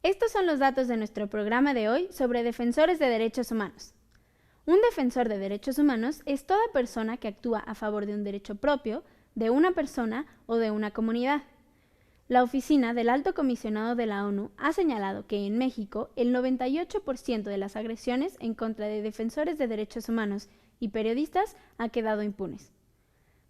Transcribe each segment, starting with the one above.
Estos son los datos de nuestro programa de hoy sobre defensores de derechos humanos. Un defensor de derechos humanos es toda persona que actúa a favor de un derecho propio, de una persona o de una comunidad. La Oficina del Alto Comisionado de la ONU ha señalado que en México el 98% de las agresiones en contra de defensores de derechos humanos y periodistas ha quedado impunes.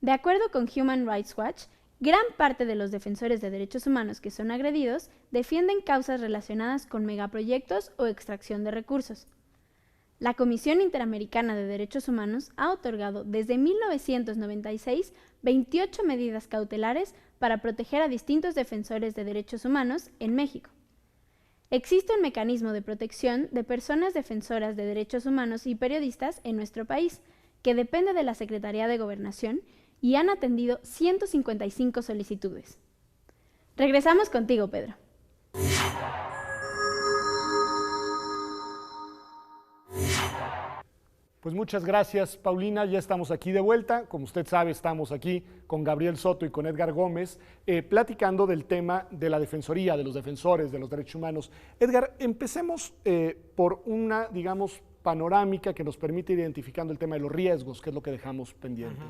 De acuerdo con Human Rights Watch, gran parte de los defensores de derechos humanos que son agredidos defienden causas relacionadas con megaproyectos o extracción de recursos. La Comisión Interamericana de Derechos Humanos ha otorgado desde 1996 28 medidas cautelares para proteger a distintos defensores de derechos humanos en México. Existe un mecanismo de protección de personas defensoras de derechos humanos y periodistas en nuestro país, que depende de la Secretaría de Gobernación, y han atendido 155 solicitudes. Regresamos contigo, Pedro. Pues muchas gracias, Paulina. Ya estamos aquí de vuelta. Como usted sabe, estamos aquí con Gabriel Soto y con Edgar Gómez, platicando del tema de la defensoría, de los defensores de los derechos humanos. Edgar, empecemos por una, digamos, panorámica que nos permite ir identificando el tema de los riesgos, que es lo que dejamos pendiente.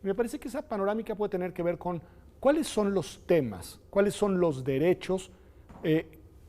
Y me parece que esa panorámica puede tener que ver con cuáles son los temas, cuáles son los derechos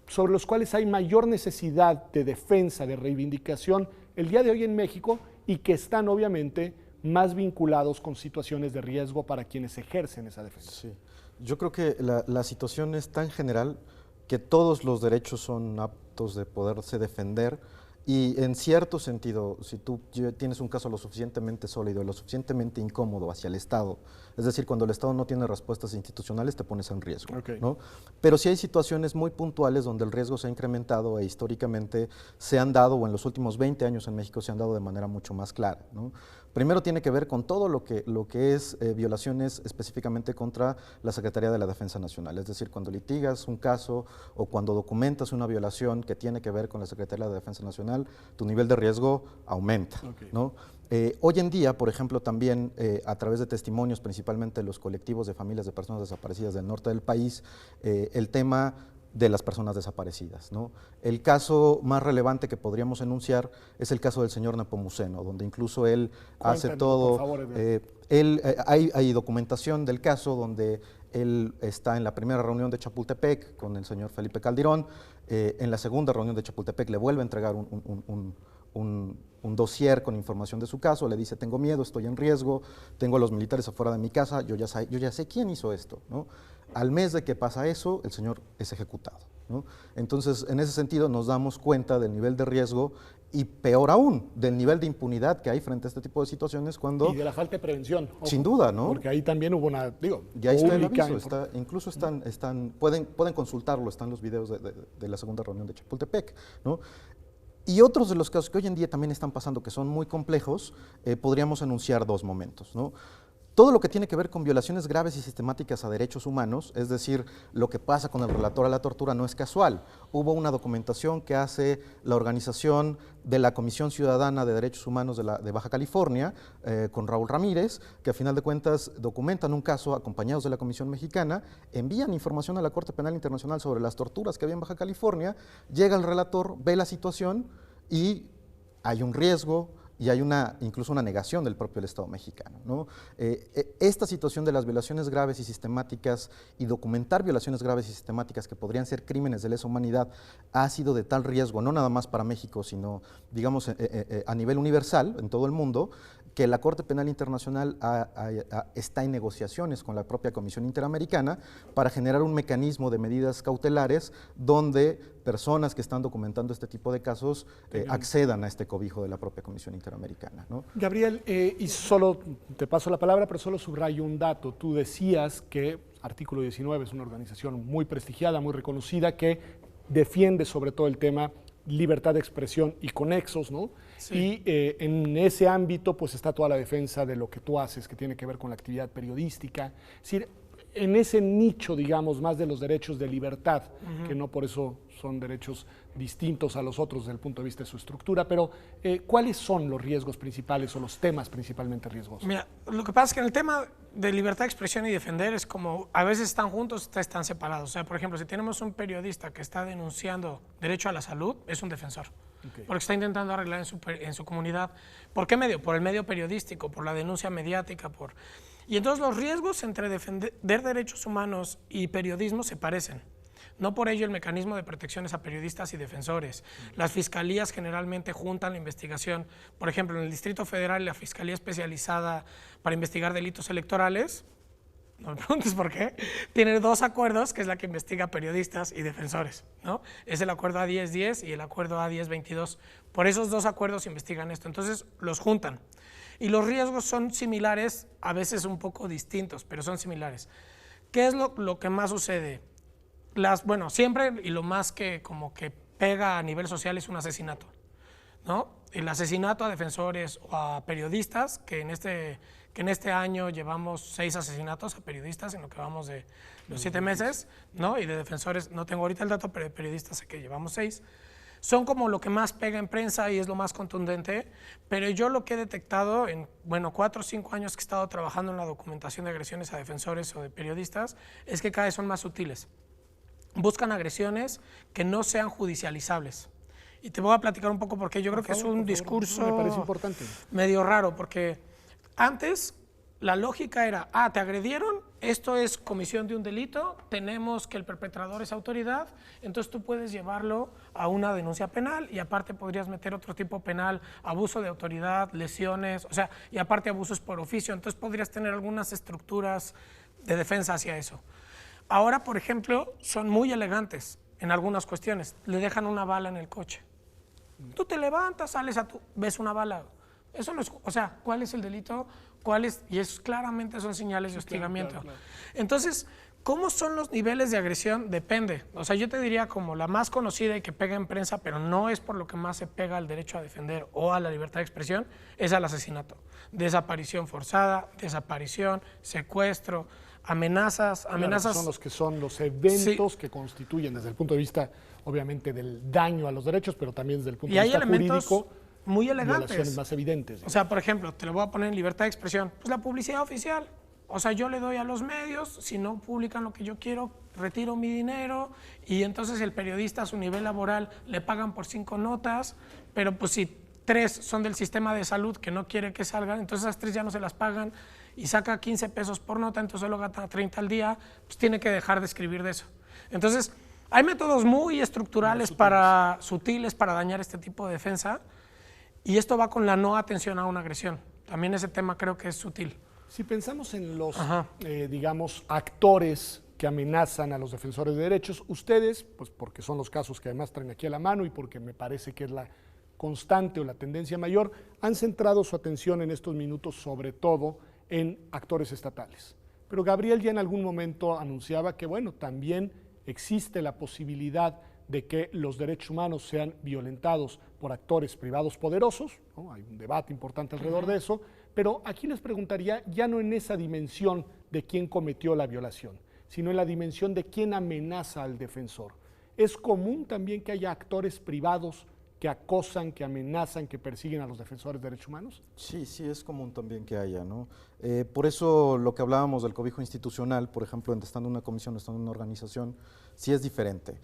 sobre los cuales hay mayor necesidad de defensa, de reivindicación el día de hoy en México, y que están obviamente más vinculados con situaciones de riesgo para quienes ejercen esa defensa. Sí. Yo creo que la situación es tan general que todos los derechos son aptos de poderse defender, y en cierto sentido, si tú tienes un caso lo suficientemente sólido, lo suficientemente incómodo hacia el Estado, es decir, cuando el Estado no tiene respuestas institucionales, te pones en riesgo, ¿no? Pero sí hay situaciones muy puntuales donde el riesgo se ha incrementado e históricamente se han dado, o en los últimos 20 años en México se han dado de manera mucho más clara, ¿no? Primero tiene que ver con todo lo que es violaciones específicamente contra la Secretaría de la Defensa Nacional, es decir, cuando litigas un caso o cuando documentas una violación que tiene que ver con la Secretaría de la Defensa Nacional, tu nivel de riesgo aumenta, ¿no? Hoy en día, por ejemplo, también a través de testimonios, principalmente de los colectivos de familias de personas desaparecidas del norte del país, el tema de las personas desaparecidas, ¿no? El caso más relevante que podríamos enunciar es el caso del señor Nepomuceno, donde incluso él hace todo, por favor, hay documentación del caso donde él está en la primera reunión de Chapultepec con el señor Felipe Calderón, en la segunda reunión de Chapultepec le vuelve a entregar un dossier con información de su caso, le dice: tengo miedo, estoy en riesgo, tengo a los militares afuera de mi casa, yo ya sé quién hizo esto, ¿no? Al mes de que pasa eso, el señor es ejecutado, ¿no? Entonces, en ese sentido nos damos cuenta del nivel de riesgo y, peor aún, del nivel de impunidad que hay frente a este tipo de situaciones cuando… Y de la falta de prevención. Ojo, sin duda, ¿no? Porque ahí también hubo una, ya está el aviso, incluso pueden consultarlo, están los videos de la segunda reunión de Chapultepec, ¿no? Y otros de los casos que hoy en día también están pasando, que son muy complejos, podríamos anunciar dos momentos, ¿no? Todo lo que tiene que ver con violaciones graves y sistemáticas a derechos humanos, es decir, lo que pasa con el relator a la tortura, no es casual. Hubo una documentación que hace la organización de la Comisión Ciudadana de Derechos Humanos de Baja California, con Raúl Ramírez, que a final de cuentas documentan un caso acompañados de la Comisión Mexicana, envían información a la Corte Penal Internacional sobre las torturas que había en Baja California, llega el relator, ve la situación y hay un riesgo, y hay incluso una negación del propio Estado mexicano, ¿no? Esta situación de las violaciones graves y sistemáticas y documentar violaciones graves y sistemáticas que podrían ser crímenes de lesa humanidad ha sido de tal riesgo, no nada más para México, sino, digamos, a nivel universal, en todo el mundo, que la Corte Penal Internacional está en negociaciones con la propia Comisión Interamericana para generar un mecanismo de medidas cautelares donde personas que están documentando este tipo de casos accedan a este cobijo de la propia Comisión Interamericana, ¿no? Gabriel, y solo te paso la palabra, pero solo subrayo un dato. Tú decías que Artículo 19 es una organización muy prestigiada, muy reconocida, que defiende sobre todo el tema libertad de expresión y conexos, ¿no? Sí. Y en ese ámbito pues está toda la defensa de lo que tú haces, que tiene que ver con la actividad periodística. Es decir, en ese nicho, digamos, más de los derechos de libertad, que no por eso son derechos distintos a los otros desde el punto de vista de su estructura, pero ¿cuáles son los riesgos principales o los temas principalmente riesgosos? Mira, lo que pasa es que en el tema de libertad de expresión y defender es como a veces están juntos, están separados. O sea, por ejemplo, si tenemos un periodista que está denunciando derecho a la salud, es un defensor. Okay. Porque está intentando arreglar en su comunidad. ¿Por qué medio? Por el medio periodístico, por la denuncia mediática, Y entonces los riesgos entre defender derechos humanos y periodismo se parecen. No por ello el mecanismo de protecciones a periodistas y defensores. Las fiscalías generalmente juntan la investigación. Por ejemplo, en el Distrito Federal, la Fiscalía Especializada para Investigar Delitos Electorales, no me preguntes por qué, tiene 2 acuerdos, que es la que investiga periodistas y defensores, ¿no? Es el acuerdo A1010 y el acuerdo A1022. Por esos 2 acuerdos investigan esto. Entonces, los juntan. Y los riesgos son similares, a veces un poco distintos, pero son similares. ¿Qué es lo que más sucede? Bueno, siempre y lo más que como que pega a nivel social es un asesinato, ¿no? El asesinato a defensores o a periodistas, que en este año llevamos 6 asesinatos a periodistas en lo que vamos de los 7 meses, ¿no? Y de defensores, no tengo ahorita el dato, pero de periodistas sé que llevamos 6. Son como lo que más pega en prensa y es lo más contundente, pero yo lo que he detectado en, 4 o 5 años que he estado trabajando en la documentación de agresiones a defensores o de periodistas, es que cada vez son más sutiles. Buscan agresiones que no sean judicializables. Y te voy a platicar un poco porque yo creo que es un discurso me parece importante, medio raro, porque antes la lógica era, te agredieron, esto es comisión de un delito, tenemos que el perpetrador es autoridad, entonces tú puedes llevarlo a una denuncia penal y aparte podrías meter otro tipo penal, abuso de autoridad, lesiones, o sea, y aparte abusos por oficio, entonces podrías tener algunas estructuras de defensa hacia eso. Ahora, por ejemplo, son muy elegantes en algunas cuestiones. Le dejan una bala en el coche. Tú te levantas, ves una bala. Eso no es, o sea, ¿cuál es el delito? Y eso claramente son señales de hostigamiento. Claro. Entonces, ¿cómo son los niveles de agresión? Depende. O sea, yo te diría como la más conocida y que pega en prensa, pero no es por lo que más se pega al derecho a defender o a la libertad de expresión, es al asesinato. Desaparición forzada, desaparición, secuestro, amenazas. Son los eventos que constituyen desde el punto de vista, obviamente, del daño a los derechos, pero también desde el punto de vista jurídico, muy elegantes. Violaciones más evidentes. O sea, por ejemplo, te lo voy a poner en libertad de expresión, pues la publicidad oficial. O sea, yo le doy a los medios, si no publican lo que yo quiero, retiro mi dinero y entonces el periodista a su nivel laboral le pagan por 5 notas, pero pues si 3 son del sistema de salud que no quiere que salgan, entonces esas 3 ya no se las pagan y saca 15 pesos por nota, entonces solo gasta 30 al día, pues tiene que dejar de escribir de eso. Entonces, hay métodos muy estructurales, sutiles para dañar este tipo de defensa y esto va con la no atención a una agresión. También ese tema creo que es sutil. Si pensamos en los, digamos, actores que amenazan a los defensores de derechos, ustedes, pues porque son los casos que además traen aquí a la mano y porque me parece que es la constante o la tendencia mayor, han centrado su atención en estos minutos sobre todo en actores estatales. Pero Gabriel ya en algún momento anunciaba que, bueno, también existe la posibilidad de que los derechos humanos sean violentados por actores privados poderosos, ¿no? Hay un debate importante alrededor de eso, pero aquí les preguntaría ya no en esa dimensión de quién cometió la violación, sino en la dimensión de quién amenaza al defensor. ¿Es común también que haya actores privados que acosan, que amenazan, que persiguen a los defensores de derechos humanos? Sí, sí, es común también que haya, ¿no? Por eso lo que hablábamos del cobijo institucional, por ejemplo, estando en una comisión, estando en una organización, sí es diferente.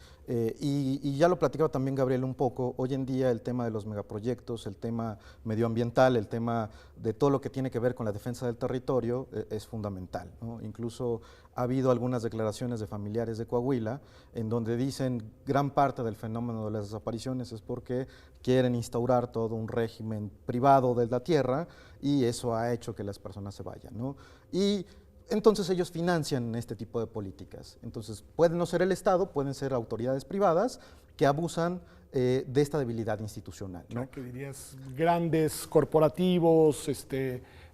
Y ya lo platicaba también Gabriel un poco, hoy en día el tema de los megaproyectos, el tema medioambiental, el tema de todo lo que tiene que ver con la defensa del territorio es fundamental, ¿no? Incluso ha habido algunas declaraciones de familiares de Coahuila en donde dicen gran parte del fenómeno de las desapariciones es porque quieren instaurar todo un régimen privado de la tierra y eso ha hecho que las personas se vayan, ¿no? Y entonces ellos financian este tipo de políticas. Entonces pueden no ser el Estado, pueden ser autoridades privadas que abusan de esta debilidad institucional, ¿no? ¿Qué dirías? Grandes corporativos,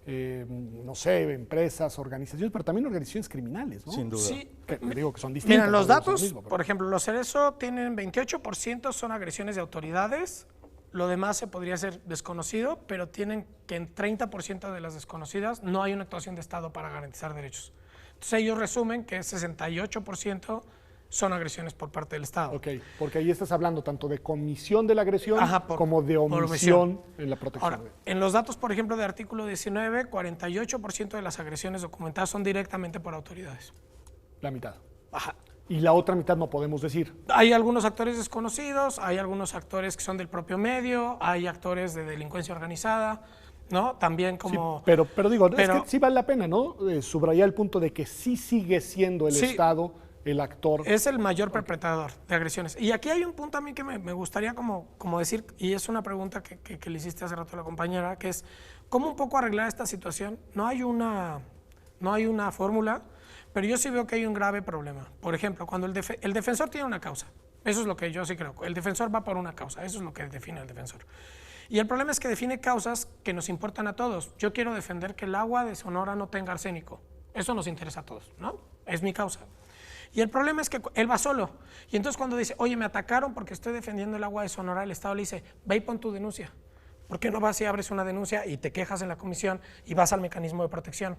no sé, empresas, organizaciones, pero también organizaciones criminales, ¿no? Sin duda. Sí. Que digo que son distintas. Miren, los datos, por ejemplo, los Cerezo tienen 28% son agresiones de autoridades, lo demás se podría ser desconocido, pero tienen que en 30% de las desconocidas no hay una actuación de Estado para garantizar derechos. Entonces ellos resumen que 68% son agresiones por parte del Estado. Ok, porque ahí estás hablando tanto de comisión de la agresión como de omisión omisión en la protección. Ahora, en los datos, por ejemplo, de artículo 19, 48% de las agresiones documentadas son directamente por autoridades. La mitad. Ajá. Y la otra mitad no podemos decir. Hay algunos actores desconocidos, hay algunos actores que son del propio medio, hay actores de delincuencia organizada, ¿no? También como... Sí, pero digo, es que sí vale la pena, ¿no? Subrayar el punto de que sí sigue siendo el Estado el actor. Es el mayor perpetrador de agresiones. Y aquí hay un punto a mí que me gustaría como decir, y es una pregunta que le hiciste hace rato a la compañera, que es, ¿cómo un poco arreglar esta situación? No hay una fórmula, pero yo sí veo que hay un grave problema. Por ejemplo, cuando el defensor tiene una causa, eso es lo que yo sí creo, el defensor va por una causa, eso es lo que define el defensor. Y el problema es que define causas que nos importan a todos. Yo quiero defender que el agua de Sonora no tenga arsénico. Eso nos interesa a todos, ¿no? Es mi causa. Y el problema es que él va solo. Y entonces cuando dice, oye, me atacaron porque estoy defendiendo el agua de Sonora, el Estado le dice, ve y pon tu denuncia. ¿Por qué no vas y abres una denuncia y te quejas en la comisión y vas al mecanismo de protección?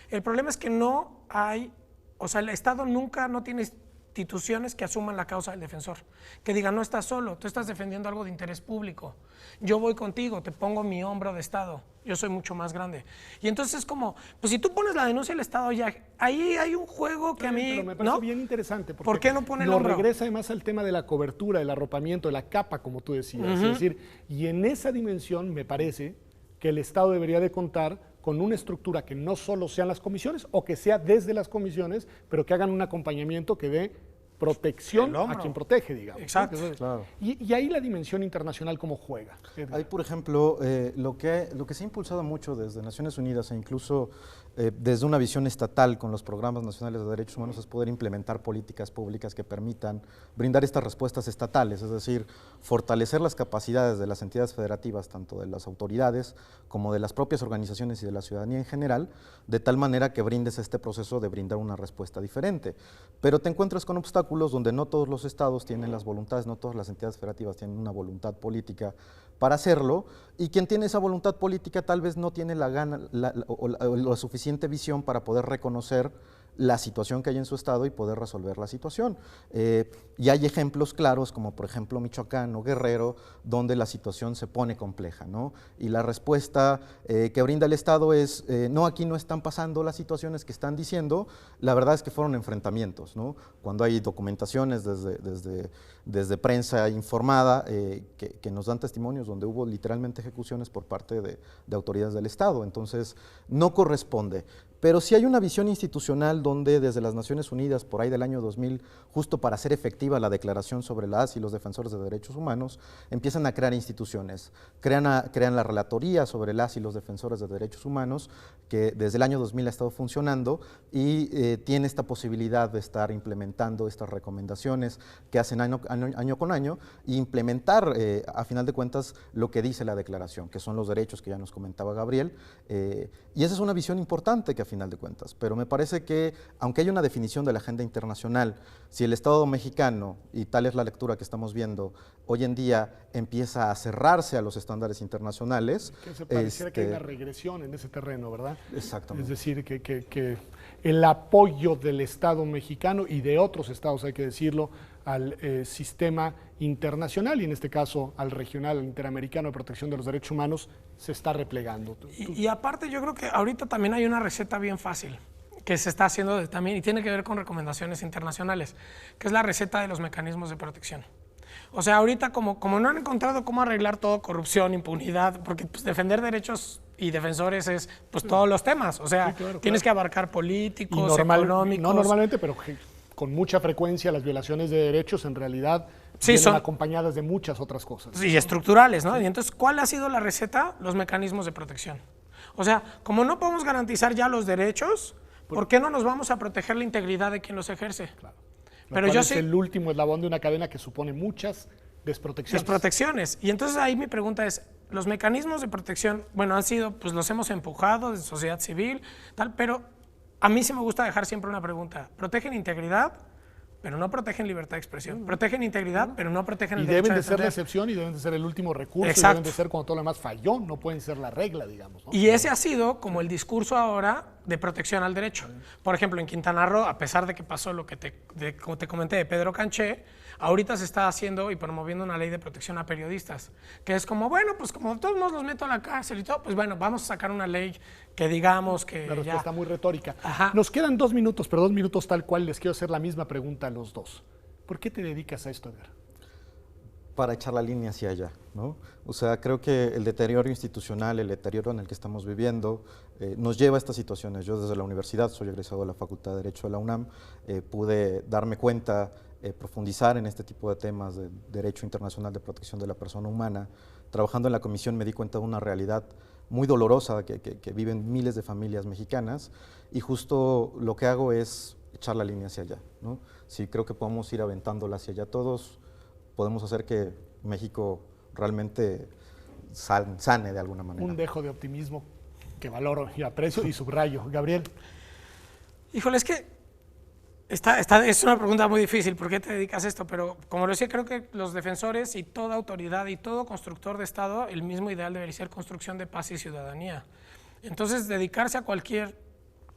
El problema es que no hay, o sea, el Estado nunca no tiene instituciones que asuman la causa del defensor, que digan, no estás solo, tú estás defendiendo algo de interés público, yo voy contigo, te pongo mi hombro de Estado, yo soy mucho más grande. Y entonces es como, pues si tú pones la denuncia del Estado ya, ahí hay un juego que a mí, pero me parece bien interesante, porque ¿por qué no pone el hombro? Regresa además al tema de la cobertura, del arropamiento, de la capa, como tú decías, es decir, y en esa dimensión me parece que el Estado debería de contar con una estructura que no solo sean las comisiones o que sea desde las comisiones, pero que hagan un acompañamiento que dé protección a quien protege, digamos. Exacto. Entonces, Claro. Y ahí la dimensión internacional, ¿cómo juega? Hay, por ejemplo, lo que se ha impulsado mucho desde Naciones Unidas e incluso desde una visión estatal con los programas nacionales de derechos humanos es poder implementar políticas públicas que permitan brindar estas respuestas estatales, es decir, fortalecer las capacidades de las entidades federativas, tanto de las autoridades como de las propias organizaciones y de la ciudadanía en general, de tal manera que brindes este proceso de brindar una respuesta diferente. Pero te encuentras con obstáculos donde no todos los estados tienen las voluntades, no todas las entidades federativas tienen una voluntad política para hacerlo, y quien tiene esa voluntad política tal vez no tiene la gana o la suficiente visión para poder reconocer la situación que hay en su estado y poder resolver la situación. Y hay ejemplos claros, como por ejemplo Michoacán o Guerrero, donde la situación se pone compleja, ¿no? Y la respuesta que brinda el Estado es, no, aquí no están pasando las situaciones que están diciendo, la verdad es que fueron enfrentamientos, ¿no? Cuando hay documentaciones desde prensa informada que nos dan testimonios donde hubo literalmente ejecuciones por parte de autoridades del Estado, entonces no corresponde. Pero sí hay una visión institucional donde desde las Naciones Unidas, por ahí del año 2000, justo para hacer efectiva la declaración sobre las y los defensores de derechos humanos, empiezan a crear instituciones. Crean la relatoría sobre las y los defensores de derechos humanos, que desde el año 2000 ha estado funcionando y tiene esta posibilidad de estar implementando estas recomendaciones que hacen año con año e implementar, a final de cuentas, lo que dice la declaración, que son los derechos que ya nos comentaba Gabriel. Y esa es una visión importante que a final de cuentas, pero me parece que, aunque hay una definición de la agenda internacional, si el Estado mexicano, y tal es la lectura que estamos viendo, hoy en día empieza a cerrarse a los estándares internacionales... Que se pareciera que hay una regresión en ese terreno, ¿verdad? Exactamente. Es decir, que el apoyo del Estado mexicano y de otros estados, hay que decirlo, al sistema internacional y en este caso al regional, al interamericano de protección de los derechos humanos, se está replegando. Y aparte yo creo que ahorita también hay una receta bien fácil que se está haciendo también y tiene que ver con recomendaciones internacionales, que es la receta de los mecanismos de protección. O sea, ahorita como no han encontrado cómo arreglar todo, corrupción, impunidad, porque pues, defender derechos y defensores es pues todos los temas, o sea, sí, claro, tienes que abarcar políticos, económicos. No normalmente, pero con mucha frecuencia las violaciones de derechos en realidad vienen acompañadas de muchas otras cosas. Sí, estructurales, ¿no? Y entonces, ¿cuál ha sido la receta? Los mecanismos de protección. O sea, como no podemos garantizar ya los derechos, ¿por qué no nos vamos a proteger la integridad de quien los ejerce? Claro. Pero yo sí, es el último eslabón de una cadena que supone muchas desprotecciones. Desprotecciones. Y entonces ahí mi pregunta es, los mecanismos de protección, bueno, han sido, pues los hemos empujado de sociedad civil, tal, pero a mí sí me gusta dejar siempre una pregunta. ¿Protegen integridad? Pero no protegen libertad de expresión. Protegen integridad, pero no protegen el derecho a defender. Y deben de ser la excepción y deben de ser el último recurso. Exacto. Y deben de ser cuando todo lo demás falló, no pueden ser la regla, digamos, ¿no? Y ese ha sido como el discurso ahora de protección al derecho. Por ejemplo, en Quintana Roo, a pesar de que pasó lo que como te comenté de Pedro Canché, ahorita se está haciendo y promoviendo una ley de protección a periodistas, que es como, bueno, pues como todos los meto a la cárcel y todo, pues bueno, vamos a sacar una ley que digamos que la respuesta muy retórica. Ajá. Nos quedan 2 minutos, pero 2 minutos tal cual les quiero hacer la misma pregunta a los dos. ¿Por qué te dedicas a esto, Edgar? Para echar la línea hacia allá, ¿no? O sea, creo que el deterioro institucional, el deterioro en el que estamos viviendo, nos lleva a estas situaciones. Yo desde la universidad, soy egresado de la Facultad de Derecho de la UNAM, pude darme cuenta, profundizar en este tipo de temas de derecho internacional de protección de la persona humana. Trabajando en la comisión me di cuenta de una realidad muy dolorosa que viven miles de familias mexicanas, y justo lo que hago es echar la línea hacia allá, ¿no? Sí, creo que podemos ir aventándola hacia allá todos, podemos hacer que México realmente sane de alguna manera. Un dejo de optimismo que valoro y aprecio y subrayo. Gabriel. Híjole, es que es una pregunta muy difícil, ¿por qué te dedicas a esto? Pero como lo decía, creo que los defensores y toda autoridad y todo constructor de Estado, el mismo ideal debería ser construcción de paz y ciudadanía. Entonces, dedicarse a cualquier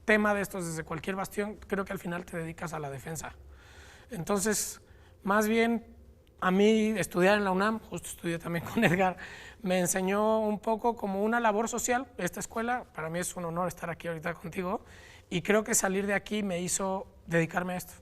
tema de estos, desde cualquier bastión, creo que al final te dedicas a la defensa. Entonces, más bien, a mí estudiar en la UNAM, justo estudié también con Edgar, me enseñó un poco como una labor social esta escuela. Para mí es un honor estar aquí ahorita contigo, y creo que salir de aquí me hizo dedicarme a esto.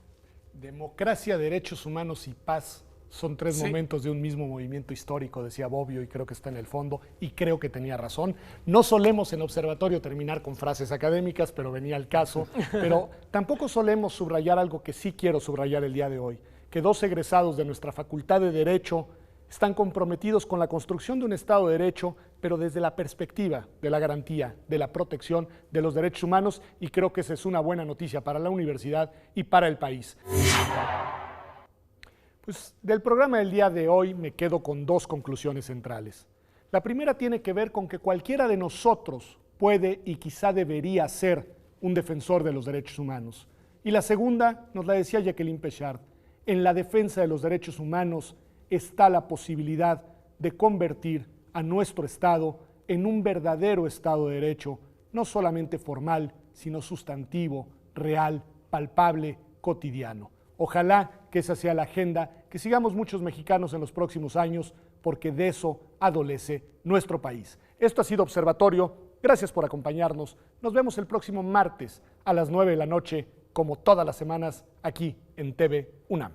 Democracia, derechos humanos y paz son 3 momentos de un mismo movimiento histórico, decía Bobbio, y creo que está en el fondo, y creo que tenía razón. No solemos en Observatorio terminar con frases académicas, pero venía al caso, pero tampoco solemos subrayar algo que sí quiero subrayar el día de hoy, que 2 egresados de nuestra Facultad de Derecho están comprometidos con la construcción de un Estado de Derecho, pero desde la perspectiva de la garantía, de la protección de los derechos humanos, y creo que esa es una buena noticia para la universidad y para el país. Pues del programa del día de hoy me quedo con 2 conclusiones centrales. La primera tiene que ver con que cualquiera de nosotros puede y quizá debería ser un defensor de los derechos humanos. Y la segunda nos la decía Jacqueline Pechard: en la defensa de los derechos humanos está la posibilidad de convertir a nuestro Estado en un verdadero Estado de Derecho, no solamente formal, sino sustantivo, real, palpable, cotidiano. Ojalá que esa sea la agenda que sigamos muchos mexicanos en los próximos años, porque de eso adolece nuestro país. Esto ha sido Observatorio. Gracias por acompañarnos. Nos vemos el próximo martes a las 9 de la noche, como todas las semanas, aquí en TV UNAM.